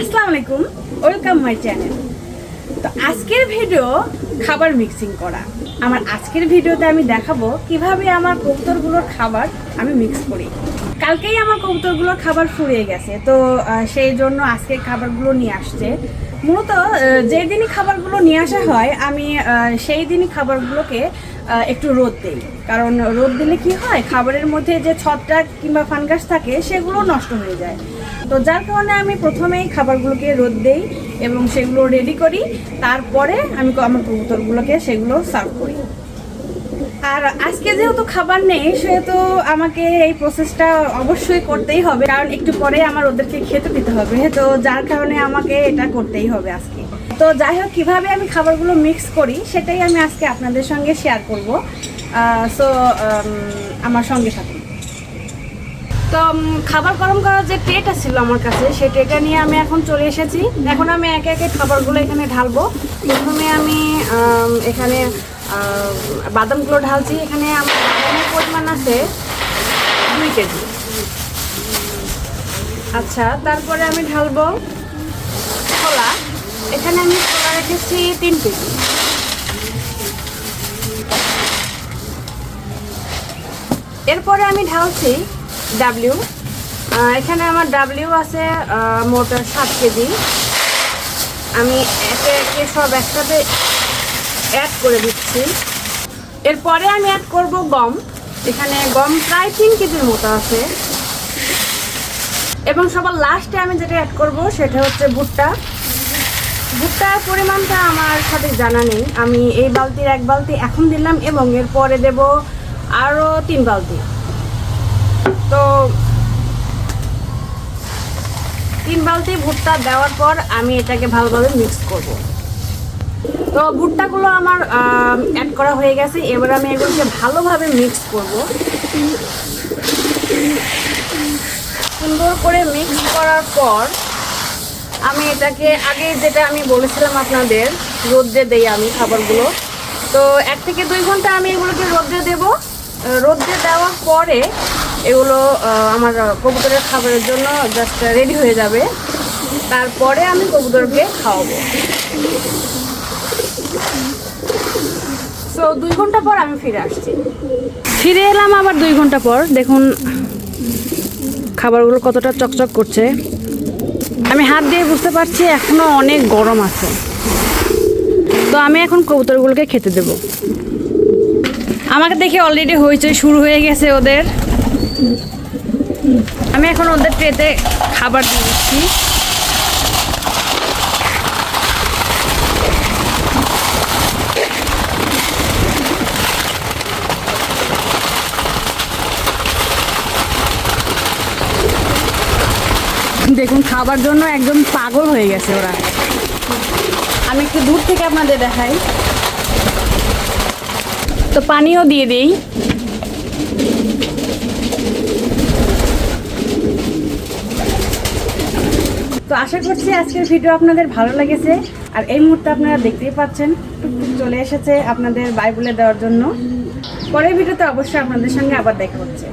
আসসালামু আলাইকুম, welcome my channel. তো আজকের ভিডিও খাবার মিক্সিং করা। আমার আজকের ভিডিওতে আমি দেখাবো কিভাবে আমার কবুতরগুলোর খাবার আমি মিক্স করি। কালকেই আমার কবুতরগুলোর খাবার ফুরিয়ে গেছে, তো সেই জন্য আজকে খাবারগুলো নিয়ে আসছে। মূলত যেই দিনই খাবারগুলো নিয়ে আসা হয় আমি সেই দিনই খাবারগুলোকে একটু রোদ দিই, কারণ রোদ দিলে কি হয়, খাবারের মধ্যে যে ছত্রাক কিংবা ফাঙ্গাস থাকে সেগুলো নষ্ট হয়ে যায়। তো যার কারণে আমি প্রথমেই খাবারগুলোকে রোদ দেই এবং সেগুলো রেডি করি, তারপরে আমি আমার কবুতরগুলোকে সেগুলো সার্ভ করি। আর আজকে যেহেতু খাবার নেই সেহেতু আমাকে এই প্রসেসটা অবশ্যই করতেই হবে, কারণ একটু পরে আমার ওদেরকে খেতে দিতে হবে, তো যার কারণে আমাকে এটা করতেই হবে আজকে। তো যাই হোক, কীভাবে আমি খাবারগুলো মিক্স করি সেটাই আমি আজকে আপনাদের সঙ্গে শেয়ার করব। সো আমার সঙ্গে থাকুন। তো খাবার গরম করার যে ট্রেটা ছিল আমার কাছে, সেই ট্রেটা নিয়ে আমি এখন চলে এসেছি। এখন আমি একে একে খাবারগুলো এখানে ঢালবো। প্রথমে আমি এখানে বাদামগুলো ঢালছি। এখানে আমার বাদামের পরিমাণ আছে 2 কেজি। আচ্ছা, তারপরে আমি ঢালবো ছোলা। এখানে আমি ছোলা রেখেছি 3 কেজি। এরপরে আমি ঢালছি ডাব্লিউ। এখানে আমার ডাব্লিউ আছে মোট 7 কেজি। আমি একে একে সব একসাথে অ্যাড করে দিচ্ছি। এরপরে আমি অ্যাড করব গম। এখানে গম প্রায় 3 কেজির মতো আছে। এবং সবার লাস্টে আমি যেটা অ্যাড করব সেটা হচ্ছে ভুট্টা। ভুট্টার পরিমাণটা আমার সঠিক জানা নেই। আমি এই বালতির 1 বালতি এখন দিলাম এবং এরপরে দেব আরও 3 বালতি। তো 3 বালতি ভুট্টা দেওয়ার পর আমি এটাকে ভালোভাবে মিক্স করব। তো ভুট্টাগুলো আমার অ্যাড করা হয়ে গেছে। এবার আমি এগুলোকে ভালোভাবে মিক্স করব। সুন্দর করে মিক্স করার পর আমি এটাকে আগে যেটা আমি বলেছিলাম আপনাদের, রোদ্রে দেই আমি খাবারগুলো। তো 1 থেকে 2 ঘন্টা আমি এগুলোকে রোদ্রে দেব। রোদ্রে দেওয়ার পরে এগুলো আমার কবুতরের খাবারের জন্য জাস্ট রেডি হয়ে যাবে। তারপরে আমি কবুতরকে খাওয়াবো। সো 2 ঘন্টা পর আমি ফিরে আসছি। ফিরে এলাম আবার 2 ঘন্টা পর। দেখুন খাবারগুলো কতটা চকচক করছে। আমি হাত দিয়ে বুঝতে পারছি এখনো অনেক গরম আছে। তো আমি এখন কবুতরগুলোকে খেতে দেব। আমাকে দেখে অলরেডি হইচই শুরু হয়ে গেছে ওদের। আমি এখন ওদের ট্রেতে খাবার দিয়ে দিচ্ছি। দেখুন খাবার জন্য একদম পাগল হয়ে গেছে ওরা। আমি একটু দূর থেকে আপনাদের দেখাই। তো পানিও দিয়ে দিই। তো আশা করছি আজকের ভিডিও আপনাদের ভালো লেগেছে। আর এই মুহূর্তে আপনারা দেখতেই পাচ্ছেন টুকটুক চলে এসেছে আপনাদের বাই বলে দেওয়ার জন্য। পরের ভিডিওতে অবশ্যই আপনাদের সঙ্গে আবার দেখা হচ্ছে।